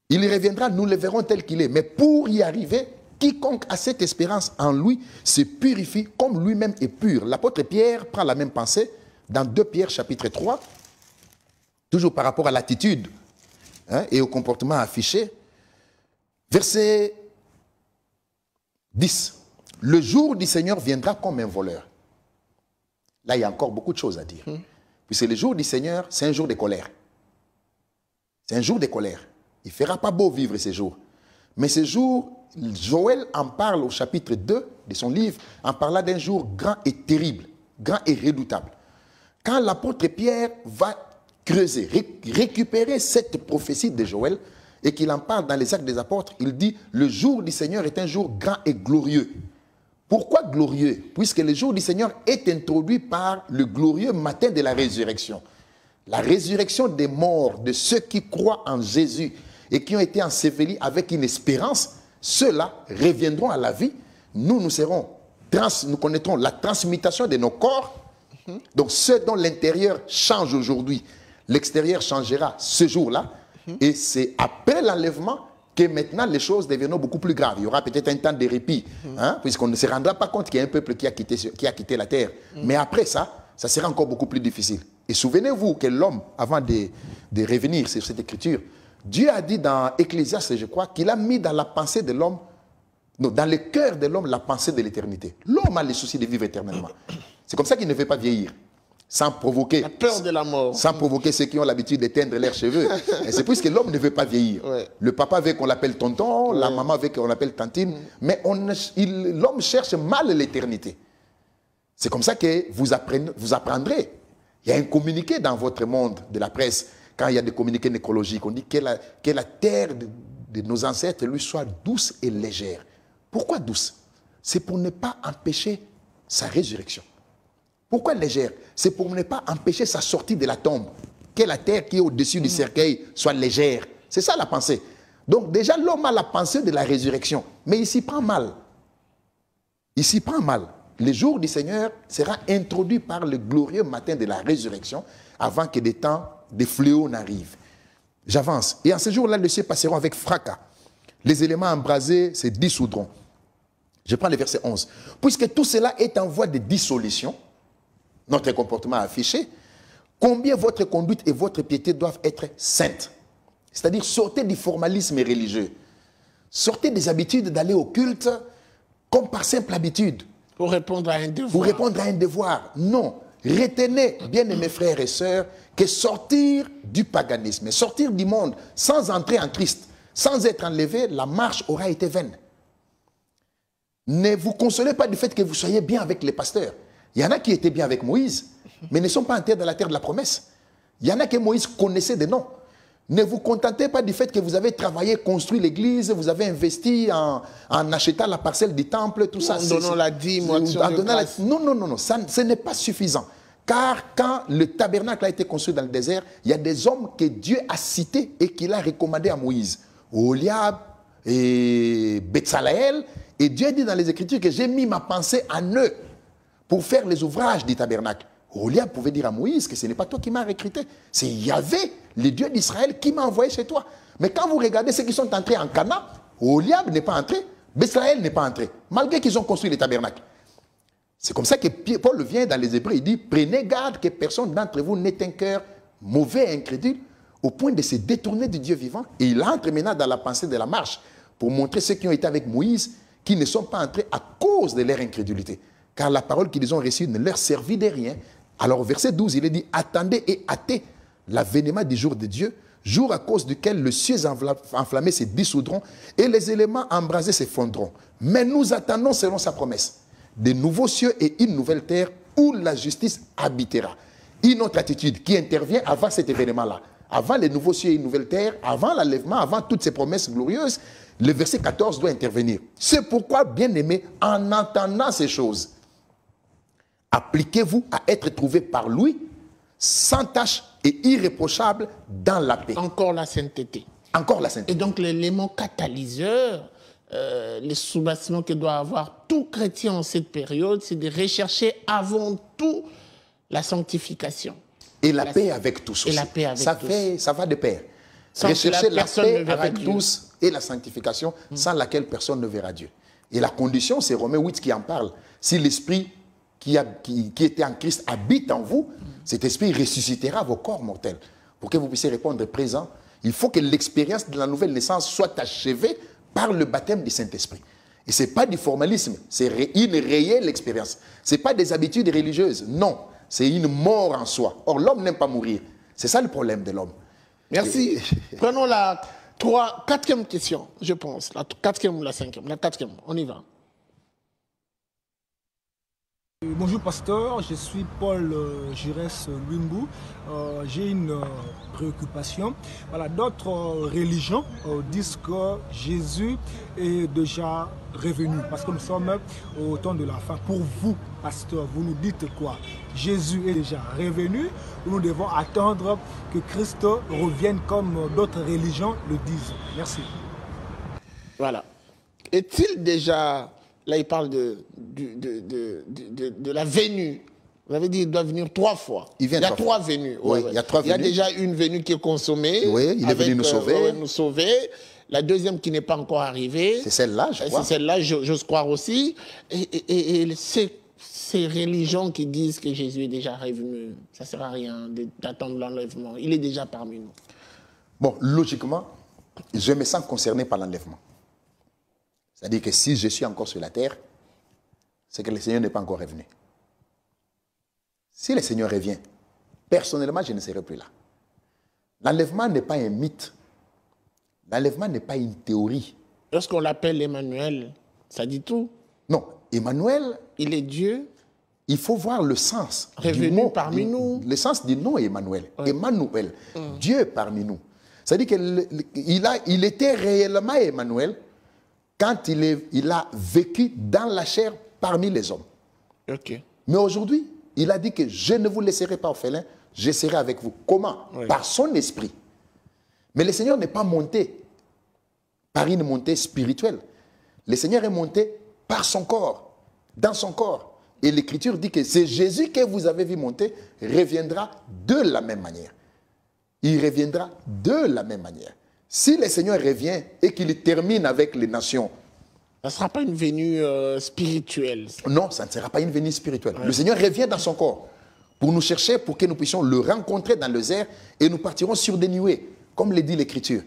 Il reviendra, nous le verrons tel qu'il est. Mais pour y arriver, quiconque a cette espérance en lui se purifie comme lui-même est pur. L'apôtre Pierre prend la même pensée dans 2 Pierre chapitre 3, toujours par rapport à l'attitude et au comportement affiché. Verset 10. Le jour du Seigneur viendra comme un voleur. Là, il y a encore beaucoup de choses à dire. Puisque le jour du Seigneur, c'est un jour de colère. C'est un jour de colère. Il ne fera pas beau vivre ces jours. Mais ce jour, Joël en parle au chapitre 2 de son livre, en parlant d'un jour grand et terrible, grand et redoutable. Quand l'apôtre Pierre va creuser, récupérer cette prophétie de Joël, et qu'il en parle dans les Actes des Apôtres, il dit « Le jour du Seigneur est un jour grand et glorieux ». Pourquoi glorieux? Puisque le jour du Seigneur est introduit par le glorieux matin de la résurrection. La résurrection des morts, de ceux qui croient en Jésus et qui ont été ensevelis avec une espérance, ceux-là reviendront à la vie. Nous connaîtrons la transmutation de nos corps. Donc ceux dont l'intérieur change aujourd'hui, l'extérieur changera ce jour-là. Et c'est après l'enlèvement que maintenant les choses deviendront beaucoup plus graves. Il y aura peut-être un temps de répit, puisqu'on ne se rendra pas compte qu'il y a un peuple qui a quitté la terre. Mais après ça, ça sera encore beaucoup plus difficile. Et souvenez-vous que l'homme, avant de revenir sur cette écriture, Dieu a dit dans Ecclésiaste, je crois, qu'il a mis dans la pensée de l'homme, dans le cœur de l'homme, la pensée de l'éternité. L'homme a le souci de vivre éternellement. C'est comme ça qu'il ne veut pas vieillir, sans provoquer. La peur de la mort. Sans provoquer ceux qui ont l'habitude d'éteindre leurs cheveux. Et c'est puisque l'homme ne veut pas vieillir. Ouais. Le papa veut qu'on l'appelle tonton, la maman veut qu'on l'appelle tantine. Mais l'homme cherche mal l'éternité. C'est comme ça que vous apprendrez. Il y a un communiqué dans votre monde de la presse. Quand il y a des communiqués nécrologiques, on dit que la terre de nos ancêtres lui soit douce et légère. Pourquoi douce? C'est pour ne pas empêcher sa résurrection. Pourquoi légère? C'est pour ne pas empêcher sa sortie de la tombe. Que la terre qui est au-dessus du cercueil soit légère. C'est ça la pensée. Donc déjà, l'homme a la pensée de la résurrection. Mais il s'y prend mal. Il s'y prend mal. le jour du Seigneur sera introduit par le glorieux matin de la résurrection avant que des temps, des fléaux n'arrivent. J'avance. Et en ce jour-là, les cieux passeront avec fracas. Les éléments embrasés se dissoudront. Je prends le verset 11. Puisque tout cela est en voie de dissolution, notre comportement affiché, combien votre conduite et votre piété doivent être saintes. C'est-à-dire, sortez du formalisme religieux. Sortez des habitudes d'aller au culte comme par simple habitude. Pour répondre à un devoir. Pour répondre à un devoir. Non. Retenez, bien aimés frères et sœurs, que sortir du paganisme, sortir du monde sans entrer en Christ, sans être enlevé, la marche aura été vaine. Ne vous consolez pas du fait que vous soyez bien avec les pasteurs. Il y en a qui étaient bien avec Moïse, mais ne sont pas entrés dans la terre de la promesse. Il y en a que Moïse connaissait de nom. Ne vous contentez pas du fait que vous avez travaillé, construit l'église, vous avez investi en achetant la parcelle du temple, tout ça. En donnant la dîme, non, ce n'est pas suffisant. Car quand le tabernacle a été construit dans le désert, il y a des hommes que Dieu a cités et qu'il a recommandés à Moïse. Oliab et Betsalaël. Et Dieu dit dans les Écritures que j'ai mis ma pensée en eux pour faire les ouvrages du tabernacle. Oliab pouvait dire à Moïse que ce n'est pas toi qui m'as recruté, c'est Yahvé, le Dieu d'Israël, qui m'a envoyé chez toi. Mais quand vous regardez ceux qui sont entrés en Canaan, Oliab n'est pas entré, Betsalaël n'est pas entré, malgré qu'ils ont construit le tabernacle. C'est comme ça que Paul vient dans les Hébreux, il dit, prenez garde que personne d'entre vous n'ait un cœur mauvais et incrédule, au point de se détourner du Dieu vivant. Et il entre maintenant dans la pensée de la marche, pour montrer ceux qui ont été avec Moïse, qui ne sont pas entrés à cause de leur incrédulité. Car la parole qu'ils ont reçue ne leur servit de rien. Alors au verset 12, il est dit, attendez et hâtez l'avènement du jour de Dieu, jour à cause duquel les cieux enflammés se dissoudront et les éléments embrasés s'effondreront. Mais nous attendons selon sa promesse de nouveaux cieux et une nouvelle terre où la justice habitera. Une autre attitude qui intervient avant cet événement-là, avant les nouveaux cieux et une nouvelle terre, avant l'enlèvement, avant toutes ces promesses glorieuses, le verset 14 doit intervenir. C'est pourquoi, bien-aimés, en entendant ces choses, appliquez-vous à être trouvés par lui, sans tache et irréprochable dans la paix. Encore la sainteté. Encore la sainteté. Et donc l'élément catalyseur, les soubassements que doit avoir tout chrétien en cette période, c'est de rechercher avant tout la sanctification. Et la paix avec tous aussi. Et la paix avec tous. Ça va de pair. Rechercher la paix avec tous et la sanctification sans laquelle personne ne verra Dieu. Et la condition, c'est Romains 8 qui en parle. Si l'esprit qui était en Christ habite en vous, cet esprit ressuscitera vos corps mortels. Pour que vous puissiez répondre présent, il faut que l'expérience de la nouvelle naissance soit achevée par le baptême du Saint-Esprit. Et ce n'est pas du formalisme, c'est une réelle expérience. Ce n'est pas des habitudes religieuses, non. C'est une mort en soi. Or, l'homme n'aime pas mourir. C'est ça le problème de l'homme. Merci. Prenons la quatrième question, je pense. La quatrième ou la cinquième. La quatrième, on y va. Bonjour pasteur, je suis Paul Giresse Lungu. J'ai une préoccupation. Voilà, d'autres religions disent que Jésus est déjà revenu parce que nous sommes au temps de la fin. Pour vous, pasteur, vous nous dites quoi? Jésus est déjà revenu ou nous devons attendre que Christ revienne comme d'autres religions le disent? Merci. Voilà. Est-il déjà... Là, il parle de la venue. Vous avez dit qu'il doit venir 3 fois. Il y a 3 venues. Oui, il y a 3 venues. Il y a déjà une venue qui est consommée. Oui, il est venu nous sauver. La deuxième qui n'est pas encore arrivée. C'est celle-là, je crois. C'est celle-là, j'ose croire aussi. Et ces religions qui disent que Jésus est déjà revenu, ça ne sert à rien d'attendre l'enlèvement. Il est déjà parmi nous. Bon, logiquement, je me sens concerné par l'enlèvement. C'est-à-dire que si je suis encore sur la terre, c'est que le Seigneur n'est pas encore revenu. Si le Seigneur revient, personnellement, je ne serai plus là. L'enlèvement n'est pas un mythe. L'enlèvement n'est pas une théorie. Lorsqu'on l'appelle Emmanuel, ça dit tout. Non, Emmanuel... Il est Dieu. Il faut voir le sens revenu du mot, parmi nous. Le sens du nom Emmanuel. Ouais. Emmanuel, Dieu parmi nous. C'est-à-dire qu'il était réellement Emmanuel quand il a vécu dans la chair parmi les hommes. Okay. Mais aujourd'hui, il a dit que je ne vous laisserai pas orphelins, je serai avec vous. Comment? Oui. Par son esprit. Mais le Seigneur n'est pas monté par une montée spirituelle. Le Seigneur est monté par son corps, dans son corps. Et l'Écriture dit que c'est Jésus que vous avez vu monter reviendra de la même manière. Il reviendra de la même manière. Si le Seigneur revient et qu'il termine avec les nations, ça ne sera pas une venue spirituelle. Non, ça ne sera pas une venue spirituelle. Ouais. Le Seigneur revient dans son corps pour nous chercher, pour que nous puissions le rencontrer dans les airs et nous partirons sur des nuées, comme le dit l'Écriture.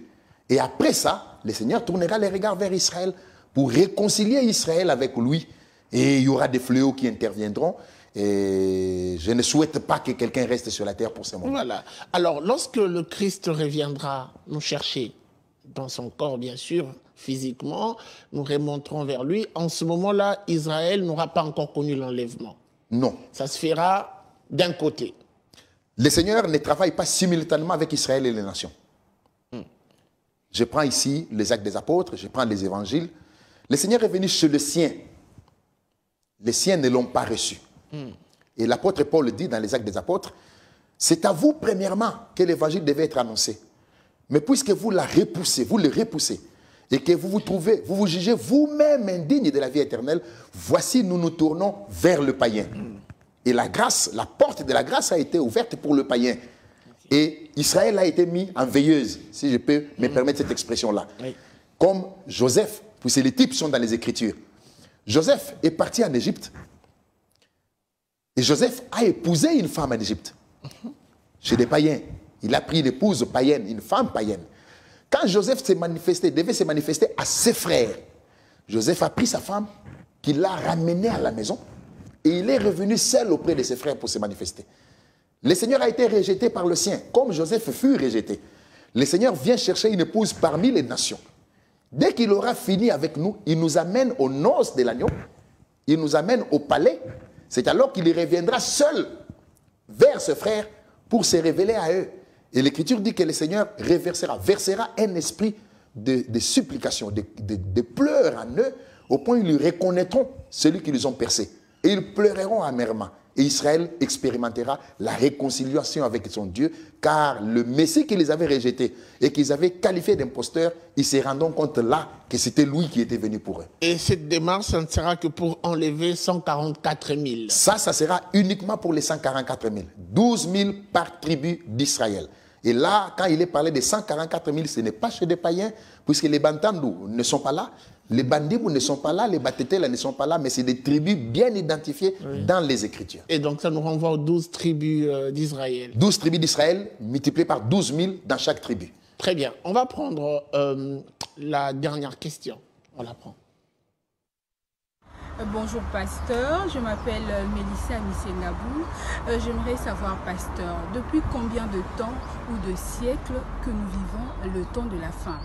Et après ça, le Seigneur tournera les regards vers Israël pour réconcilier Israël avec lui. Et il y aura des fléaux qui interviendront. Et je ne souhaite pas que quelqu'un reste sur la terre pour ce moment. Voilà. Alors, lorsque le Christ reviendra nous chercher, dans son corps, bien sûr, physiquement, nous remonterons vers lui. En ce moment-là, Israël n'aura pas encore connu l'enlèvement. Non. Ça se fera d'un côté. Le Seigneur ne travaille pas simultanément avec Israël et les nations. Je prends ici les actes des apôtres, je prends les évangiles. Le Seigneur est venu chez les siens. Les siens ne l'ont pas reçu. Et l'apôtre Paul dit dans les actes des apôtres, c'est à vous premièrement que l'évangile devait être annoncé. Mais puisque vous la repoussez, vous le repoussez, et que vous vous jugez vous-même indigne de la vie éternelle, voici nous nous tournons vers le païen. Et la grâce, la porte de la grâce a été ouverte pour le païen. Et Israël a été mis en veilleuse, si je peux me permettre cette expression-là. Oui. Comme Joseph, puisque les types sont dans les Écritures. Joseph est parti en Égypte. Et Joseph a épousé une femme en Égypte, chez des païens. Il a pris une épouse païenne, une femme païenne. Quand Joseph devait se manifester à ses frères, Joseph a pris sa femme, qu'il l'a ramenée à la maison, et il est revenu seul auprès de ses frères pour se manifester. Le Seigneur a été rejeté par le sien, comme Joseph fut rejeté. Le Seigneur vient chercher une épouse parmi les nations. Dès qu'il aura fini avec nous, il nous amène aux noces de l'agneau, il nous amène au palais. C'est alors qu'il reviendra seul vers ses frères pour se révéler à eux. Et l'Écriture dit que le Seigneur versera un esprit de supplication, de pleurs en eux, au point où ils reconnaîtront celui qui les ont percés. Et ils pleureront amèrement. Et Israël expérimentera la réconciliation avec son Dieu, car le Messie qui les avait rejetés et qu'ils avaient qualifié d'imposteurs, ils se rendront compte là que c'était lui qui était venu pour eux. Et cette démarche, ça ne sera que pour enlever 144 000. Ça sera uniquement pour les 144 000. 12 000 par tribu d'Israël. Et là, quand il est parlé de 144 000, ce n'est pas chez des païens, puisque les Bantandou ne sont pas là, les Bandibou ne sont pas là, les Batetela ne sont pas là, mais c'est des tribus bien identifiées dans les Écritures. Et donc ça nous renvoie aux 12 tribus d'Israël. 12 tribus d'Israël multipliées par 12 000 dans chaque tribu. Très bien. On va prendre la dernière question. On la prend. Bonjour pasteur, je m'appelle Mélissa Missengabou. J'aimerais savoir, pasteur, depuis combien de temps ou de siècles que nous vivons le temps de la fin?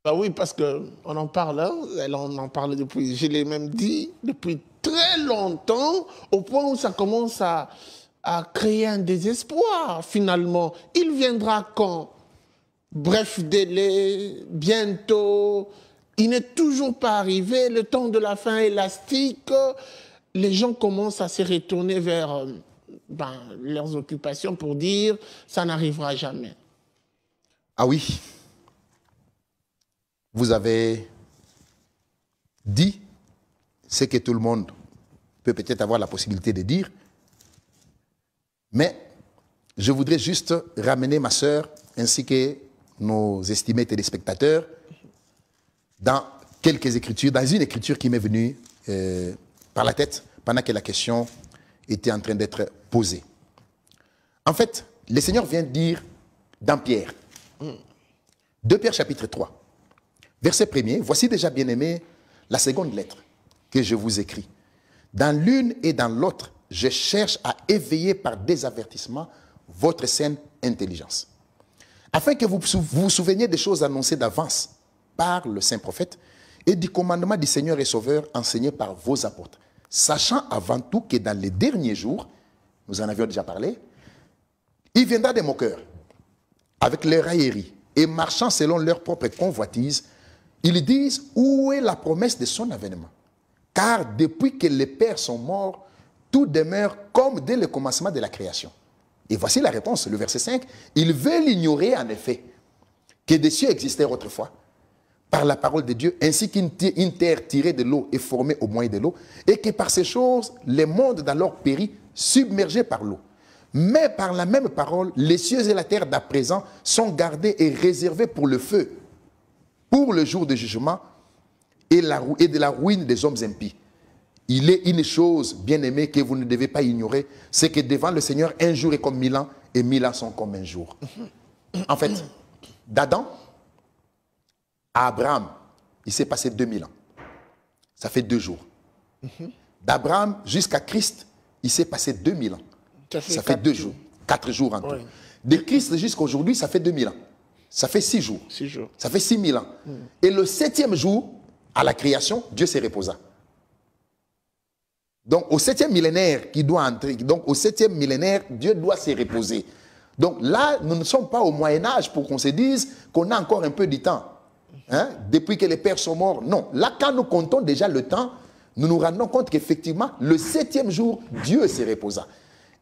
Bah oui, parce qu'on en parle, hein? On en parle depuis, je l'ai même dit, depuis très longtemps, au point où ça commence à créer un désespoir finalement. Il viendra quand? Bref délai, bientôt. Il n'est toujours pas arrivé, le temps de la fin élastique, les gens commencent à se retourner vers leurs occupations pour dire ça n'arrivera jamais. Ah oui, vous avez dit ce que tout le monde peut peut-être avoir la possibilité de dire, mais je voudrais juste ramener ma sœur ainsi que nos estimés téléspectateurs dans quelques écritures, dans une écriture qui m'est venue par la tête pendant que la question était en train d'être posée. En fait, le Seigneur vient dire dans Pierre, 2 Pierre chapitre 3, verset 1er, voici déjà bien-aimé la seconde lettre que je vous écris. Dans l'une et dans l'autre, je cherche à éveiller par des avertissements votre saine intelligence, afin que vous vous souveniez des choses annoncées d'avance par le saint prophète et du commandement du Seigneur et Sauveur enseigné par vos apôtres, sachant avant tout que dans les derniers jours, nous en avions déjà parlé, il viendra des moqueurs avec leurs railleries et marchant selon leur propre convoitise, ils disent où est la promesse de son avènement, car depuis que les pères sont morts, tout demeure comme dès le commencement de la création. Et voici la réponse, le verset 5, ils veulent ignorer en effet que des cieux existèrent autrefois, par la parole de Dieu, ainsi qu'une terre tirée de l'eau est formée au moyen de l'eau, et que par ces choses, les mondes d'alors périt, submergés par l'eau. Mais par la même parole, les cieux et la terre d'à présent sont gardés et réservés pour le feu, pour le jour du jugement et de la ruine des hommes impies. Il est une chose, bien-aimée, que vous ne devez pas ignorer, c'est que devant le Seigneur, un jour est comme 1000 ans, et 1000 ans sont comme un jour. En fait, d'Adam à Abraham, il s'est passé 2000 ans. Ça fait 2 jours. D'Abraham jusqu'à Christ, il s'est passé 2000 ans. Ça fait 2 jours. 4 jours en tout. Oui. De Christ jusqu'à aujourd'hui, ça fait 2000 ans. Ça fait 6 jours. 6 jours. Ça fait 6000 ans. Et le 7e jour, à la création, Dieu s'est reposé. Donc, au 7e millénaire qui doit entrer, donc au 7e millénaire, Dieu doit se reposer. Donc là, nous ne sommes pas au Moyen-Âge pour qu'on se dise qu'on a encore un peu de temps. Hein? Depuis que les pères sont morts. Non. Là, quand nous comptons déjà le temps, nous nous rendons compte qu'effectivement, le 7e jour, Dieu se reposa.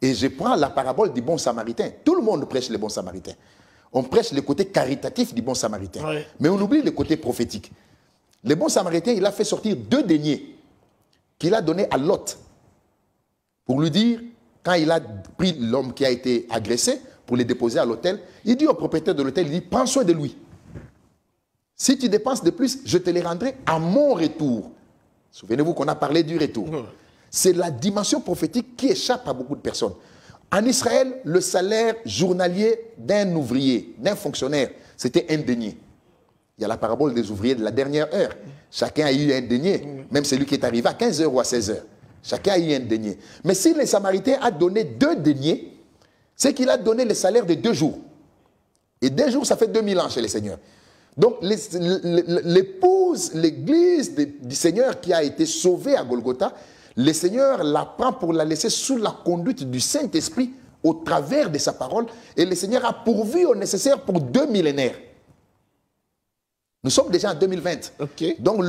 Et je prends la parabole du bon samaritain. Tout le monde prêche le bon samaritain. On prêche le côté caritatif du bon samaritain. Oui. Mais on oublie le côté prophétique. Le bon samaritain, il a fait sortir 2 deniers qu'il a donnés à Lot. Pour lui dire, quand il a pris l'homme qui a été agressé, pour le déposer à l'hôtel, il dit au propriétaire de l'hôtel, il dit, prends soin de lui. Si tu dépenses de plus, je te les rendrai à mon retour. Souvenez-vous qu'on a parlé du retour. C'est la dimension prophétique qui échappe à beaucoup de personnes. En Israël, le salaire journalier d'un ouvrier, d'un fonctionnaire, c'était un denier. Il y a la parabole des ouvriers de la dernière heure. Chacun a eu un denier, même celui qui est arrivé à 15 heures ou à 16 heures. Chacun a eu un denier. Mais si le Samaritain a donné 2 deniers, c'est qu'il a donné le salaire de 2 jours. Et 2 jours, ça fait 2000 ans chez le Seigneur. Donc, l'épouse, l'église du Seigneur qui a été sauvée à Golgotha, le Seigneur la prend pour la laisser sous la conduite du Saint-Esprit au travers de sa parole. Et le Seigneur a pourvu au nécessaire pour 2 millénaires. Nous sommes déjà en 2020. Okay. Donc,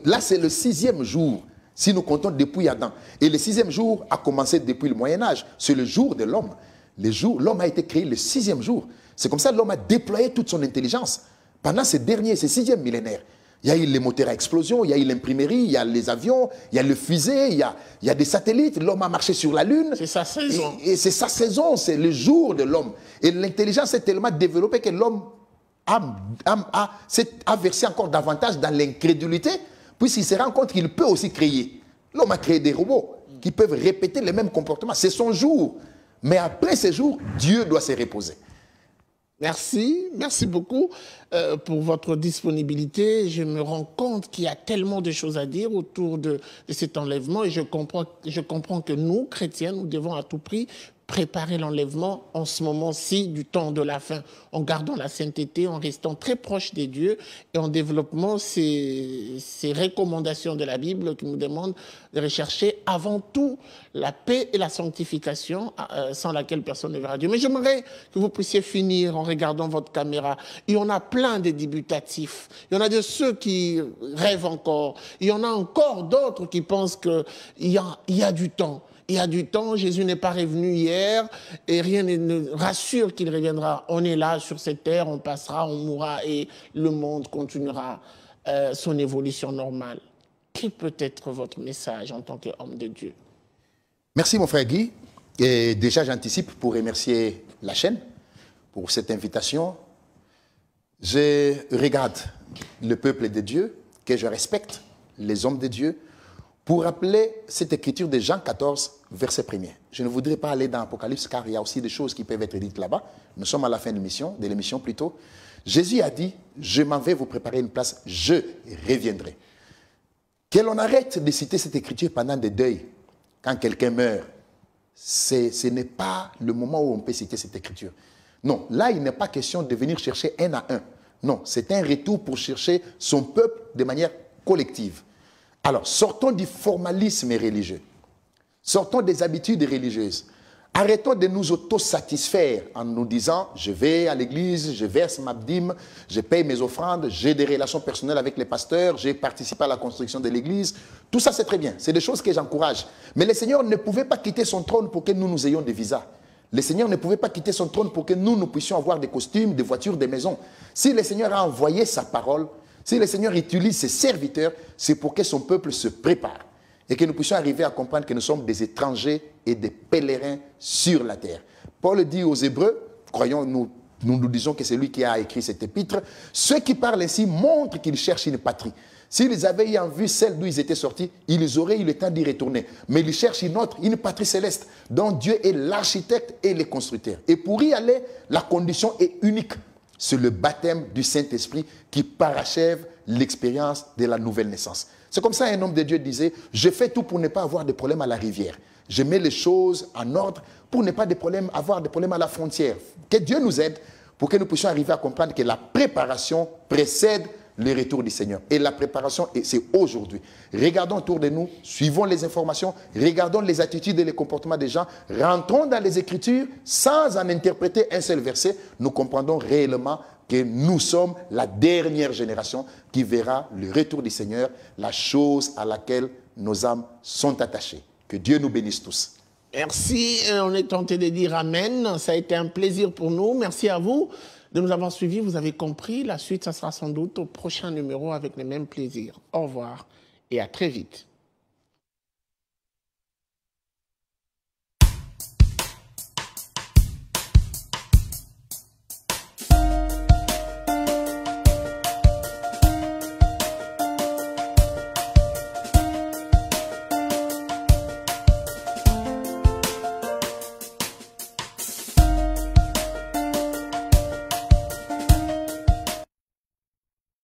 là, c'est le 6e jour, si nous comptons depuis Adam. Et le 6e jour a commencé depuis le Moyen-Âge. C'est le jour de l'homme. L'homme a été créé le 6e jour. C'est comme ça que l'homme a déployé toute son intelligence. Pendant ces 6e millénaire, il y a eu les moteurs à explosion, il y a eu l'imprimerie, il y a les avions, il y a le fusée, il y a des satellites, l'homme a marché sur la Lune. C'est sa saison. Et c'est sa saison, c'est le jour de l'homme. Et l'intelligence est tellement développée que l'homme a versé encore davantage dans l'incrédulité, puisqu'il se rend compte qu'il peut aussi créer. L'homme a créé des robots qui peuvent répéter les mêmes comportements. C'est son jour. Mais après ce jour, Dieu doit se reposer. Merci beaucoup pour votre disponibilité. Je me rends compte qu'il y a tellement de choses à dire autour de cet enlèvement et je comprends que nous, chrétiens, nous devons à tout prix préparer l'enlèvement en ce moment-ci du temps de la fin, en gardant la sainteté, en restant très proche des dieux et en développant ces recommandations de la Bible qui nous demandent de rechercher avant tout la paix et la sanctification sans laquelle personne ne verra Dieu. Mais j'aimerais que vous puissiez finir en regardant votre caméra. Il y en a plein de débutatifs. Il y en a de ceux qui rêvent encore. Il y en a encore d'autres qui pensent qu'il y a du temps. Il y a du temps, Jésus n'est pas revenu hier et rien ne rassure qu'il reviendra. On est là sur cette terre, on passera, on mourra et le monde continuera son évolution normale. Quel peut être votre message en tant qu'homme de Dieu? Merci mon frère Guy. Et déjà j'anticipe pour remercier la chaîne pour cette invitation. Je regarde le peuple de Dieu, que je respecte, les hommes de Dieu, pour rappeler cette écriture de Jean 14, verset 1er. Je ne voudrais pas aller dans l'Apocalypse car il y a aussi des choses qui peuvent être dites là-bas. Nous sommes à la fin de l'émission plutôt. Jésus a dit, je m'en vais vous préparer une place, je reviendrai. Que l'on arrête de citer cette écriture pendant des deuils, quand quelqu'un meurt. Ce n'est pas le moment où on peut citer cette écriture. Non, là il n'est pas question de venir chercher un à un. Non, c'est un retour pour chercher son peuple de manière collective. Alors, sortons du formalisme religieux. Sortons des habitudes religieuses. Arrêtons de nous autosatisfaire en nous disant « je vais à l'église, je verse ma dîme, je paye mes offrandes, j'ai des relations personnelles avec les pasteurs, j'ai participé à la construction de l'église. » Tout ça, c'est très bien. C'est des choses que j'encourage. Mais le Seigneur ne pouvait pas quitter son trône pour que nous ayons des visas. Le Seigneur ne pouvait pas quitter son trône pour que nous puissions avoir des costumes, des voitures, des maisons. Si le Seigneur a envoyé sa parole, Si le Seigneur utilise ses serviteurs, c'est pour que son peuple se prépare et que nous puissions arriver à comprendre que nous sommes des étrangers et des pèlerins sur la terre. Paul dit aux Hébreux, croyons-nous, nous disons que c'est lui qui a écrit cet épître, ceux qui parlent ainsi montrent qu'ils cherchent une patrie. S'ils avaient eu en vue celle d'où ils étaient sortis, ils auraient eu le temps d'y retourner. Mais ils cherchent une autre, une patrie céleste, dont Dieu est l'architecte et le constructeur. Et pour y aller, la condition est unique. C'est le baptême du Saint-Esprit qui parachève l'expérience de la nouvelle naissance. C'est comme ça un homme de Dieu disait, je fais tout pour ne pas avoir de problème à la rivière. Je mets les choses en ordre pour ne pas avoir de problème à la frontière. Que Dieu nous aide pour que nous puissions arriver à comprendre que la préparation précède le retour du Seigneur. Et la préparation, c'est aujourd'hui. Regardons autour de nous, suivons les informations, regardons les attitudes et les comportements des gens, rentrons dans les Écritures sans en interpréter un seul verset. Nous comprendrons réellement que nous sommes la dernière génération qui verra le retour du Seigneur, la chose à laquelle nos âmes sont attachées. Que Dieu nous bénisse tous. Merci, on est tenté de dire Amen. Ça a été un plaisir pour nous. Merci à vous de nous avoir suivis. Vous avez compris. La suite, ça sera sans doute au prochain numéro avec le même plaisir. Au revoir et à très vite.